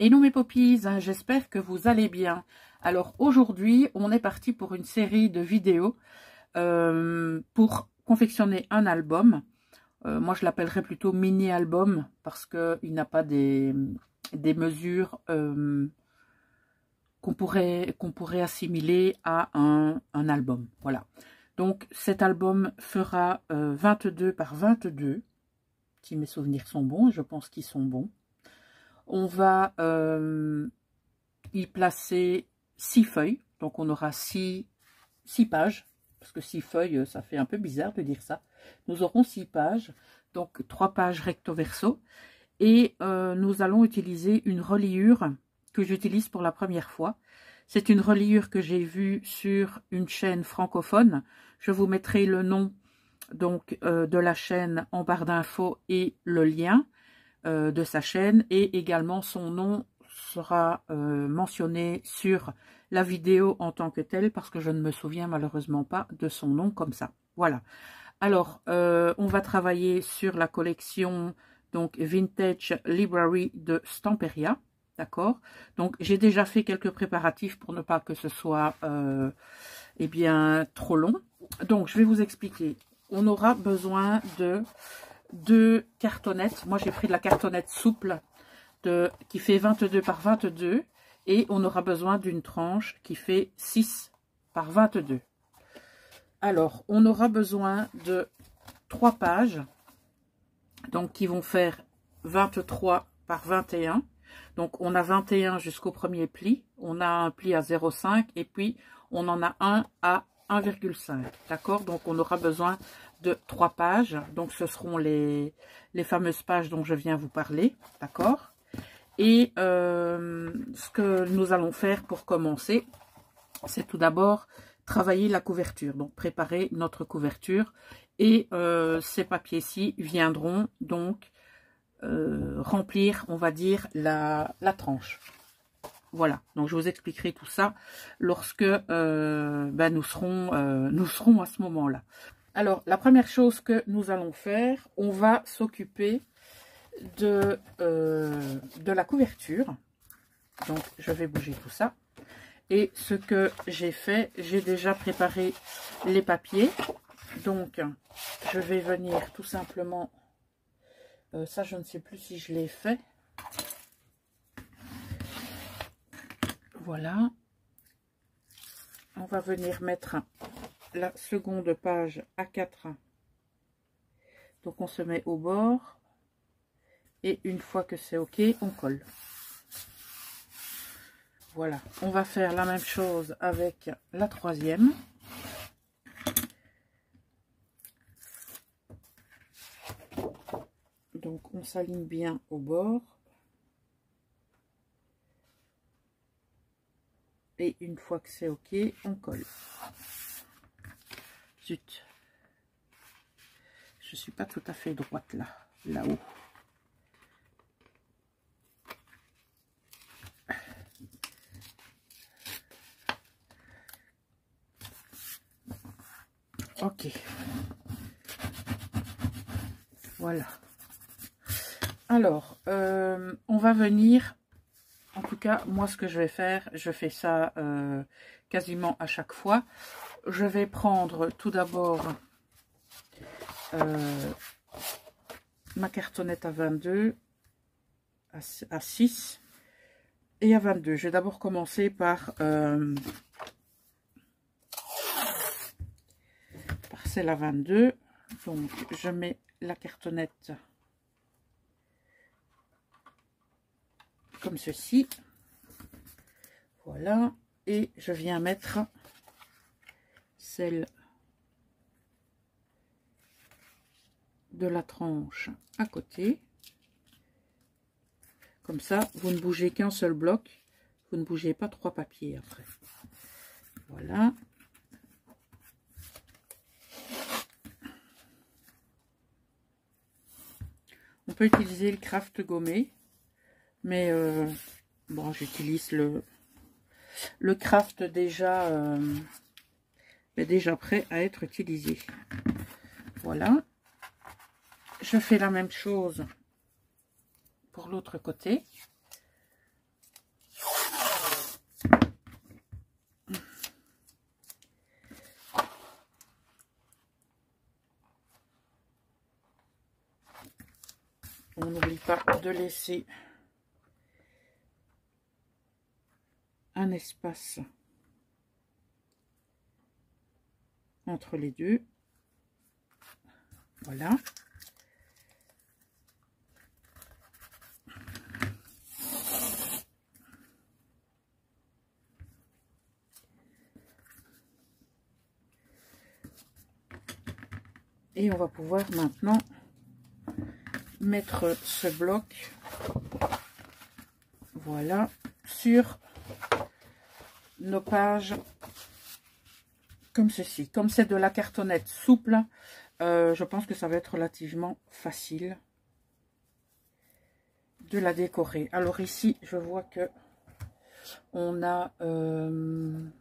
Hello mes poppies, j'espère que vous allez bien. Alors aujourd'hui, on est parti pour une série de vidéos pour confectionner un album. Moi, je l'appellerais plutôt mini-album parce qu'il n'a pas des mesures qu'on pourrait assimiler à un album. Voilà. Donc cet album fera 22 par 22, si mes souvenirs sont bons, et je pense qu'ils sont bons. On va y placer 6 feuilles, donc on aura 6 pages, parce que 6 feuilles, ça fait un peu bizarre de dire ça. Nous aurons 6 pages, donc 3 pages recto verso, et nous allons utiliser une reliure que j'utilise pour la première fois. C'est une reliure que j'ai vue sur une chaîne francophone. Je vous mettrai le nom donc de la chaîne en barre d'infos et le lien de sa chaîne, et également son nom sera mentionné sur la vidéo en tant que telle, parce que je ne me souviens malheureusement pas de son nom comme ça. Voilà. Alors, on va travailler sur la collection donc Vintage Library de Stamperia, d'accord? Donc, j'ai déjà fait quelques préparatifs pour ne pas que ce soit eh bien trop long. Donc, je vais vous expliquer. On aura besoin de 2 cartonnettes. Moi, j'ai pris de la cartonnette souple qui fait 22 par 22, et on aura besoin d'une tranche qui fait 6 par 22. Alors, on aura besoin de 3 pages, donc qui vont faire 23 par 21. Donc, on a 21 jusqu'au premier pli. On a un pli à 0,5 et puis on en a un à 1,5. D'accord? Donc, on aura besoin de 3 pages. Donc, ce seront les fameuses pages dont je viens vous parler. D'accord? Et ce que nous allons faire pour commencer, c'est tout d'abord travailler la couverture. Donc, préparer notre couverture. Et ces papiers-ci viendront donc remplir, on va dire, la tranche. Voilà, donc je vous expliquerai tout ça lorsque nous serons à ce moment-là. Alors, la première chose que nous allons faire, on va s'occuper de la couverture. Donc, je vais bouger tout ça. Et ce que j'ai fait, j'ai déjà préparé les papiers. Donc, je vais venir tout simplement... ça, je ne sais plus si je l'ai fait. Voilà. On va venir mettre la seconde page A4. Donc, on se met au bord. Et une fois que c'est OK, on colle. Voilà. On va faire la même chose avec la troisième. Donc, on s'aligne bien au bord. Et une fois que c'est OK, on colle. Zut. Je ne suis pas tout à fait droite là-haut. OK. Voilà. Alors, on va venir... En tout cas, moi, ce que je vais faire, je fais ça quasiment à chaque fois. Je vais prendre tout d'abord ma cartonnette à 22, à 6 et à 22. Je vais d'abord commencer par celle à 22. Donc, je mets la cartonnette comme ceci. Voilà. Et je viens mettre celle de la tranche à côté. Comme ça, vous ne bougez qu'un seul bloc. Vous ne bougez pas 3 papiers après. Voilà. On peut utiliser le craft gommé. Mais bon, j'utilise le craft déjà, déjà prêt à être utilisé. Voilà. Je fais la même chose pour l'autre côté. on n'oublie pas de laisser un espace entre les deux. Voilà. Et on va pouvoir maintenant mettre ce bloc, voilà, sur nos pages comme ceci. Comme c'est de la cartonnette souple, je pense que ça va être relativement facile de la décorer. Alors ici, je vois que on a un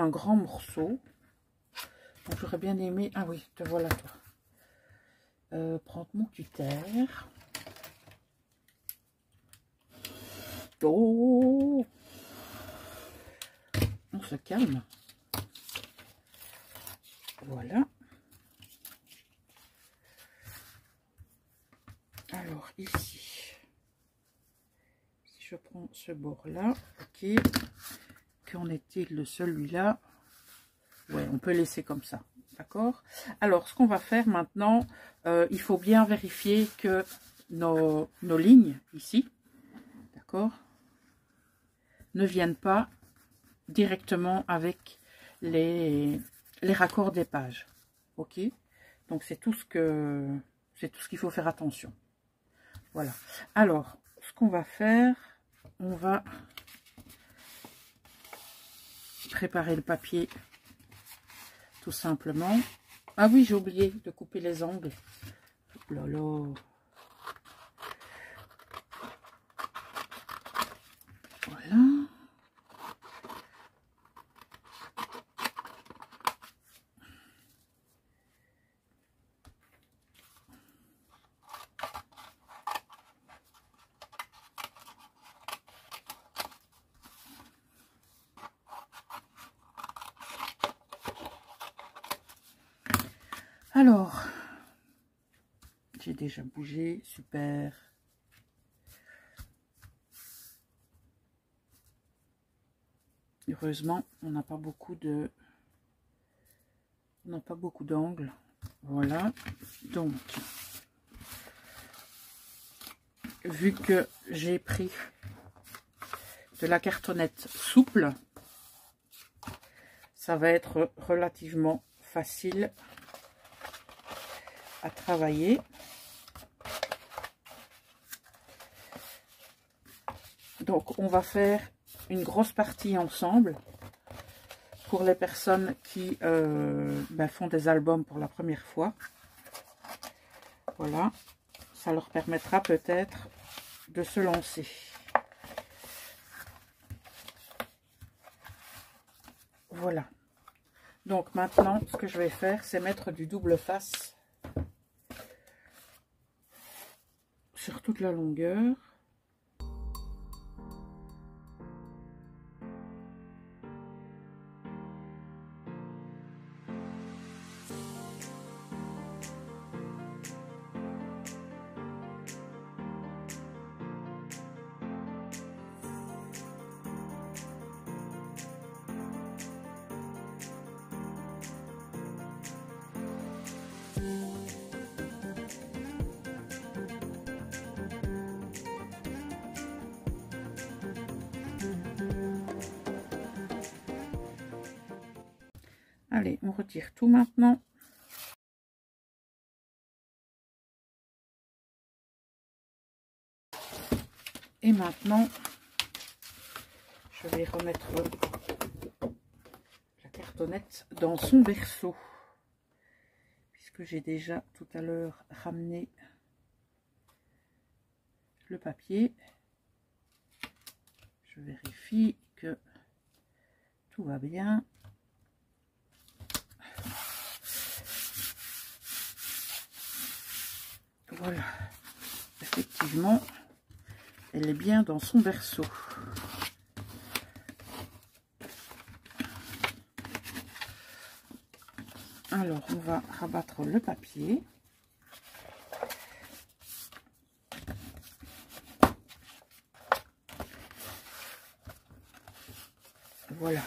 grand morceau. Donc j'aurais bien aimé... Ah oui, te voilà toi. Prends mon cutter. Oh, on se calme. Voilà. Alors ici, si je prends ce bord là, ok. Qu'en est-il de celui-là? Ouais, on peut laisser comme ça, d'accord. Alors ce qu'on va faire maintenant, il faut bien vérifier que nos lignes ici, d'accord, ne viennent pas directement avec les raccords des pages, ok. Donc c'est tout ce qu'il faut faire attention. Voilà. Alors ce qu'on va faire, on va préparer le papier tout simplement. Ah oui, j'ai oublié de couper les angles. Oh là là. Voilà. Alors, j'ai déjà bougé, super. Heureusement, on n'a pas beaucoup d'angles. Voilà. Donc, vu que j'ai pris de la cartonnette souple, ça va être relativement facile à travailler. Donc on va faire une grosse partie ensemble pour les personnes qui font des albums pour la première fois. Voilà, ça leur permettra peut-être de se lancer. Voilà. Donc maintenant, ce que je vais faire, c'est mettre du double face sur toute la longueur. Allez, on retire tout maintenant. Et maintenant, je vais remettre la cartonnette dans son berceau. Puisque j'ai déjà tout à l'heure ramené le papier. Je vérifie que tout va bien. Voilà, effectivement, elle est bien dans son berceau. Alors, on va rabattre le papier. Voilà.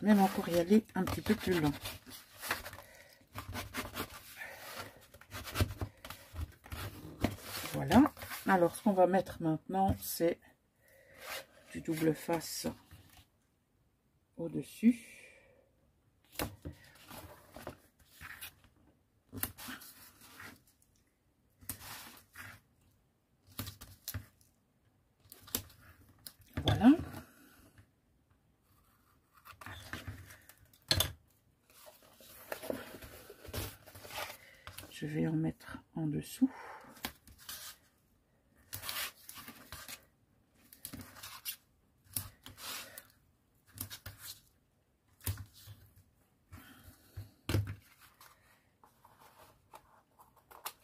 Même encore y aller un petit peu plus lent. Voilà. Alors, ce qu'on va mettre maintenant, c'est du double face au-dessus. Voilà. Je vais en mettre en dessous.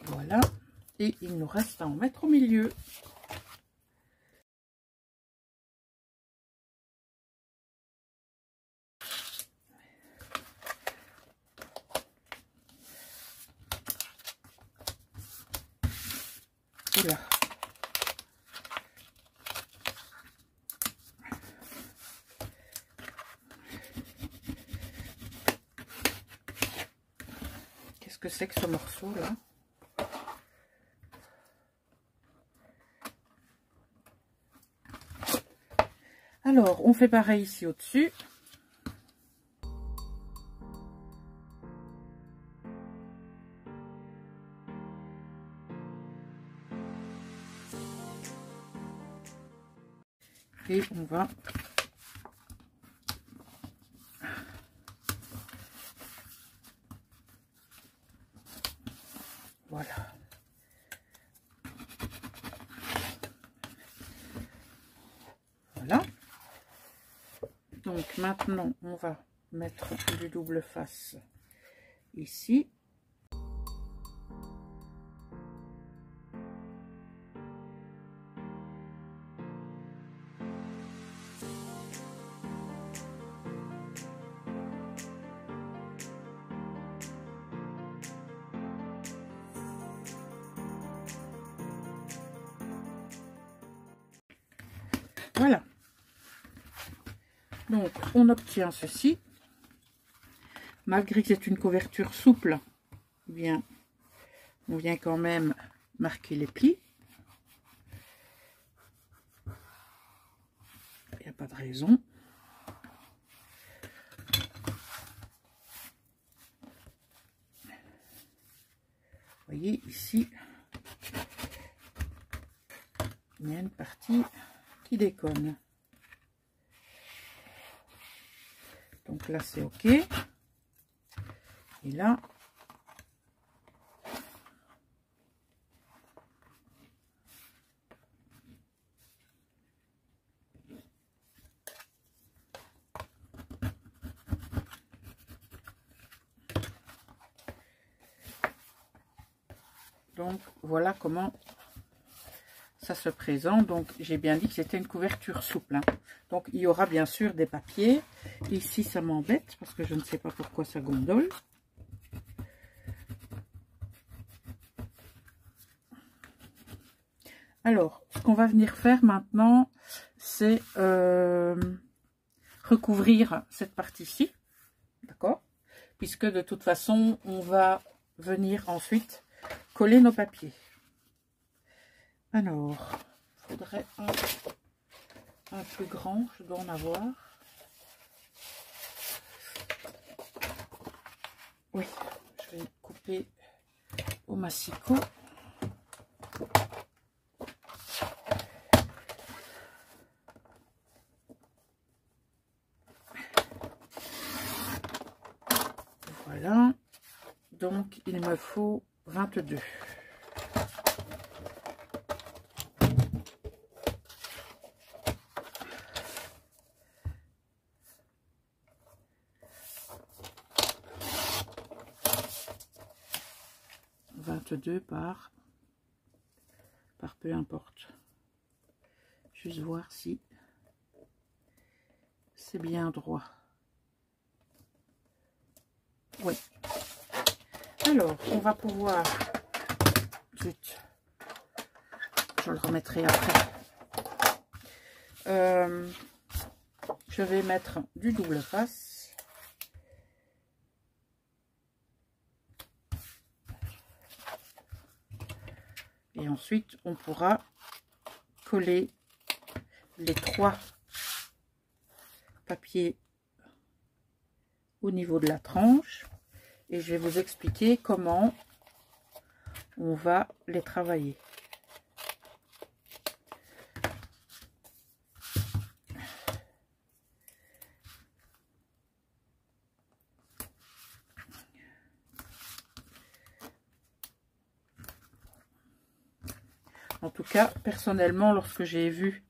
Voilà. Et il nous reste à en mettre au milieu. Oula. Qu'est-ce que c'est que ce morceau là? Alors, on fait pareil ici au-dessus. Et on va voilà. Voilà. Donc maintenant, on va mettre du double face ici. Voilà. Donc, on obtient ceci. Malgré que c'est une couverture souple, eh bien, on vient quand même marquer les plis. Il n'y a pas de raison. Vous voyez, ici, il y a une partie qui déconne. Donc là, c'est OK. Et là, donc voilà comment ça se présente. Donc j'ai bien dit que c'était une couverture souple, hein. Donc il y aura bien sûr des papiers. Ici ça m'embête parce que je ne sais pas pourquoi ça gondole. Alors ce qu'on va venir faire maintenant, c'est recouvrir cette partie-ci, d'accord, puisque de toute façon on va venir ensuite coller nos papiers. Alors, il faudrait un plus grand, je dois en avoir. Oui, je vais couper au massicot. Voilà, donc il me faut 22. Par peu importe. Juste voir si c'est bien droit. Oui. Alors, on va pouvoir... Zut. Je le remettrai après. je vais mettre du double face. Et ensuite, on pourra coller les 3 papiers au niveau de la tranche. Et je vais vous expliquer comment on va les travailler. En tout cas, personnellement, lorsque j'ai vu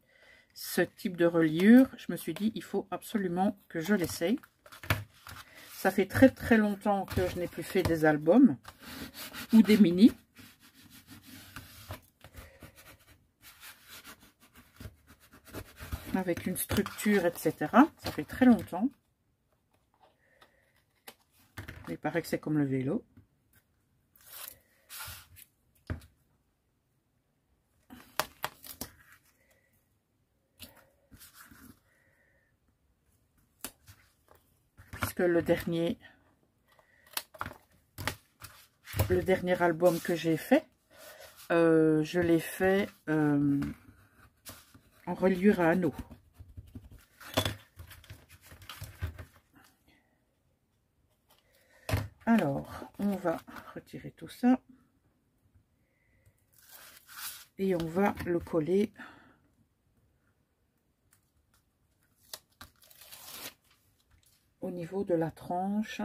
ce type de reliure, je me suis dit, il faut absolument que je l'essaye. Ça fait très très longtemps que je n'ai plus fait des albums ou des mini. Avec une structure, etc. Ça fait très longtemps. Il paraît que c'est comme le vélo. Puisque le dernier album que j'ai fait, je l'ai fait en reliure à anneaux. Alors, on va retirer tout ça et on va le coller au niveau de la tranche.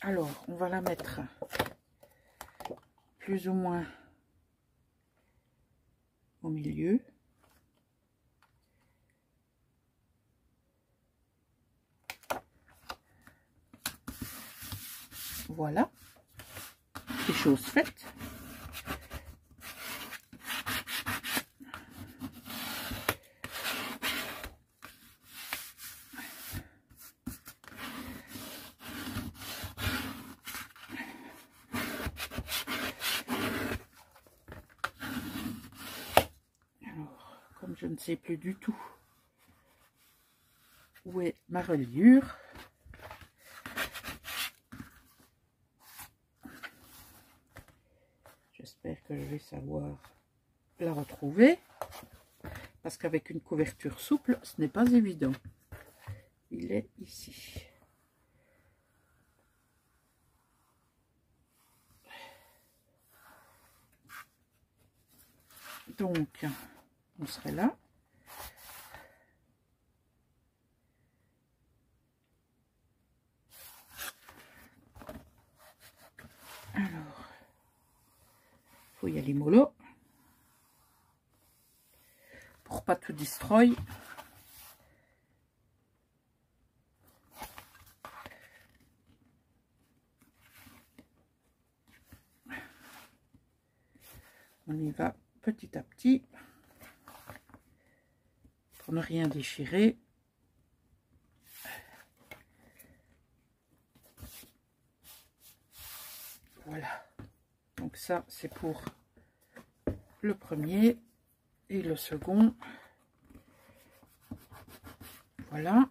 Alors, on va la mettre plus ou moins au milieu. Voilà, c'est chose faite. Alors, comme je ne sais plus du tout où est ma reliure, j'espère que je vais savoir la retrouver, parce qu'avec une couverture souple, ce n'est pas évident. Il est ici. Donc, on serait là. Alors, il faut y aller mollo pour pas tout destroy. On y va petit à petit pour ne rien déchirer. Voilà. Donc ça, c'est pour le premier et le second. Voilà.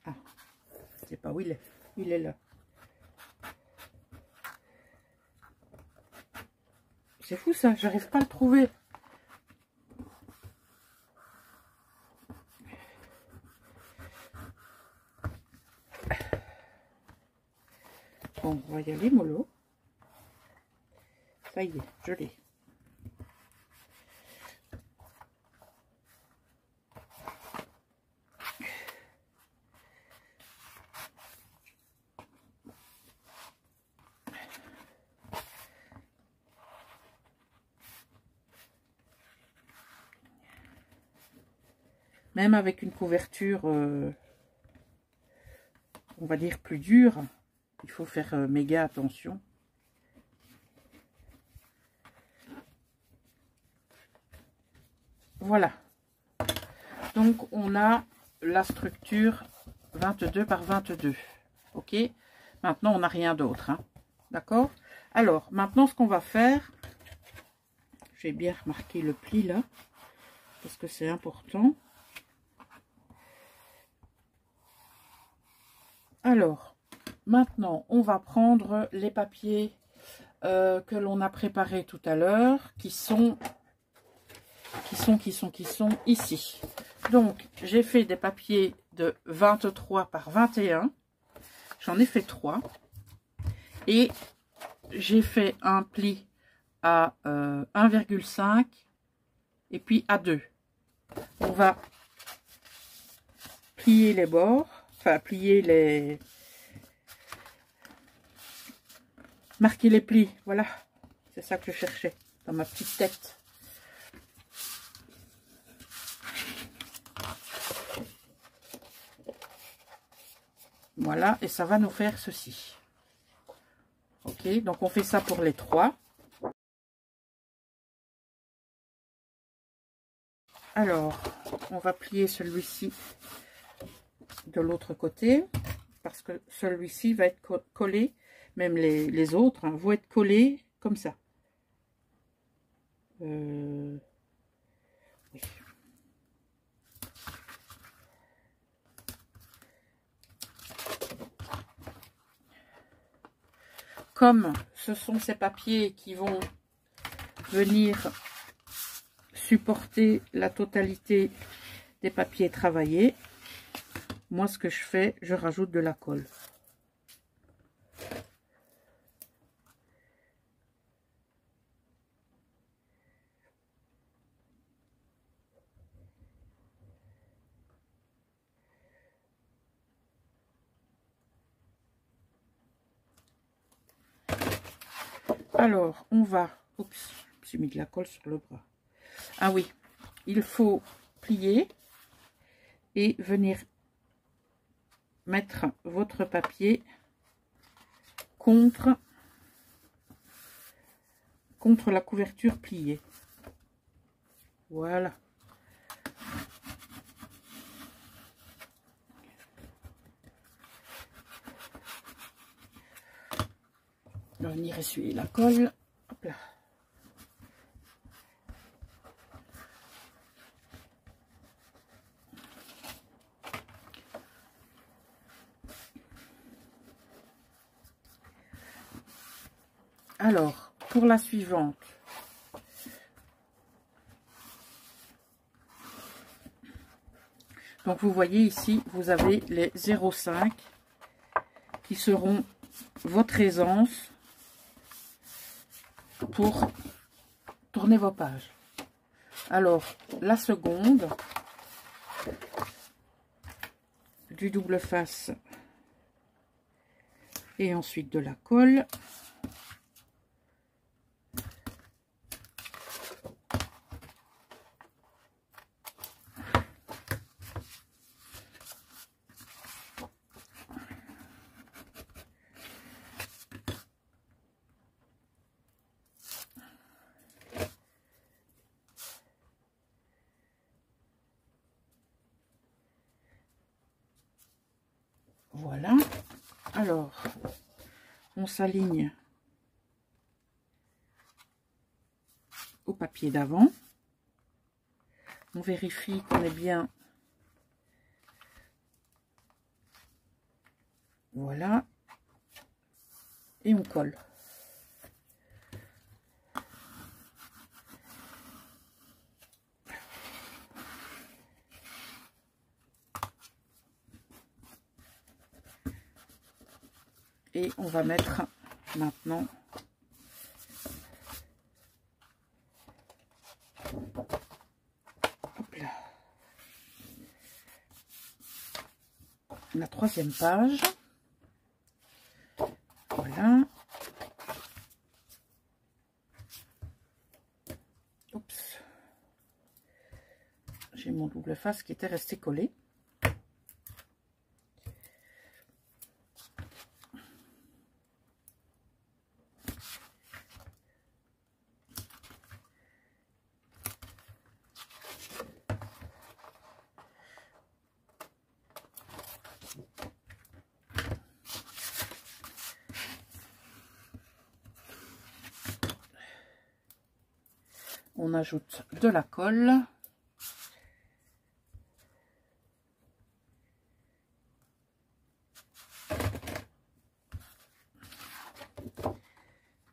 Ah, je sais pas où il est. Il est là. C'est fou ça, j'arrive pas à le trouver. Bon, on va y aller mollo. Ça y est, je l'ai. Même avec une couverture, on va dire plus dure, il faut faire méga attention. Voilà. Donc, on a la structure 22 par 22. Ok. Maintenant, on n'a rien d'autre. Hein. D'accord. Alors, maintenant, ce qu'on va faire, J'ai bien remarqué le pli là, parce que c'est important. Alors, maintenant, on va prendre les papiers que l'on a préparés tout à l'heure, qui sont ici. Donc, j'ai fait des papiers de 23 par 21. J'en ai fait 3. Et j'ai fait un pli à 1,5 et puis à 2. On va plier les bords, enfin plier les... marquer les plis, voilà. C'est ça que je cherchais dans ma petite tête. Voilà, et ça va nous faire ceci. Ok, donc on fait ça pour les 3. Alors, on va plier celui-ci de l'autre côté, parce que celui-ci va être collé, même les autres hein, vont être collés comme ça. Oui. Comme ce sont ces papiers qui vont venir supporter la totalité des papiers travaillés, moi ce que je fais, je rajoute de la colle. Alors, on va... Oups, j'ai mis de la colle sur le bras. Ah oui, il faut plier et venir mettre votre papier contre la couverture pliée. Voilà. On va venir essuyer la colle. Hop là. Alors, pour la suivante, donc vous voyez ici, vous avez les 0,5 qui seront votre aisance pour tourner vos pages. Alors, la seconde, du double face et ensuite de la colle. Voilà. Alors, on s'aligne au papier d'avant. On vérifie qu'on est bien. Voilà. Et on colle. Et on va mettre maintenant hop là, la troisième page. Voilà. Oups. J'ai mon double face qui était resté collé. on ajoute de la colle.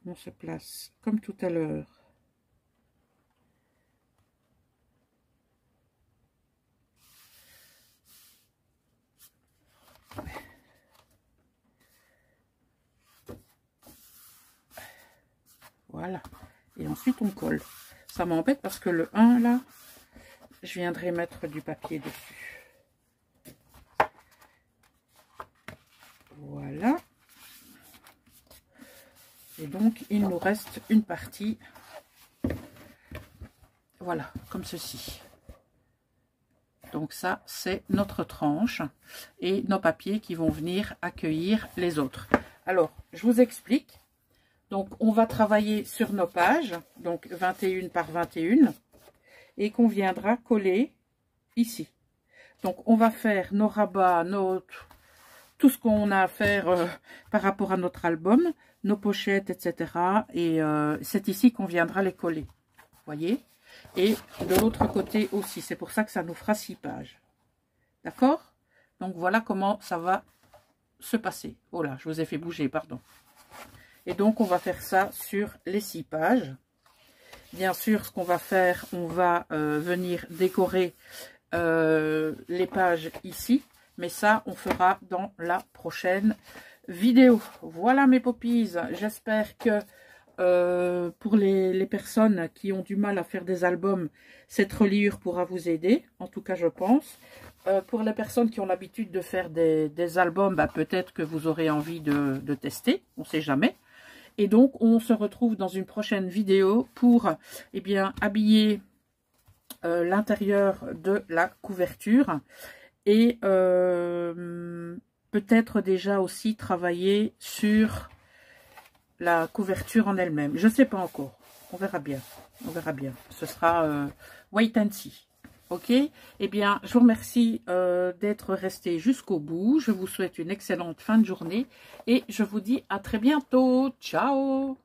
On se place comme tout à l'heure. Voilà. Et ensuite on colle. Ça m'embête parce que le 1 là, je viendrai mettre du papier dessus. Voilà. Et donc, il nous reste une partie, voilà, comme ceci. Donc ça, c'est notre tranche et nos papiers qui vont venir accueillir les autres. Alors, je vous explique. Donc, on va travailler sur nos pages, donc 21 par 21, et qu'on viendra coller ici. Donc, on va faire nos rabats, tout ce qu'on a à faire par rapport à notre album, nos pochettes, etc. Et c'est ici qu'on viendra les coller. Vous voyez? Et de l'autre côté aussi. C'est pour ça que ça nous fera 6 pages. D'accord? Donc voilà comment ça va se passer. Oh là, je vous ai fait bouger, pardon. Et donc on va faire ça sur les 6 pages. Bien sûr, ce qu'on va faire, on va venir décorer les pages ici. Mais ça, on fera dans la prochaine vidéo. Voilà mes poppies. J'espère que pour les personnes qui ont du mal à faire des albums, cette reliure pourra vous aider. En tout cas, je pense. Pour les personnes qui ont l'habitude de faire des albums, bah, peut-être que vous aurez envie de tester. On ne sait jamais. Et donc, on se retrouve dans une prochaine vidéo pour habiller l'intérieur de la couverture. Et peut-être déjà aussi travailler sur la couverture en elle-même. Je ne sais pas encore. On verra bien. On verra bien. Ce sera wait and see. Ok? Eh bien, je vous remercie d'être resté jusqu'au bout. Je vous souhaite une excellente fin de journée. Et je vous dis à très bientôt. Ciao!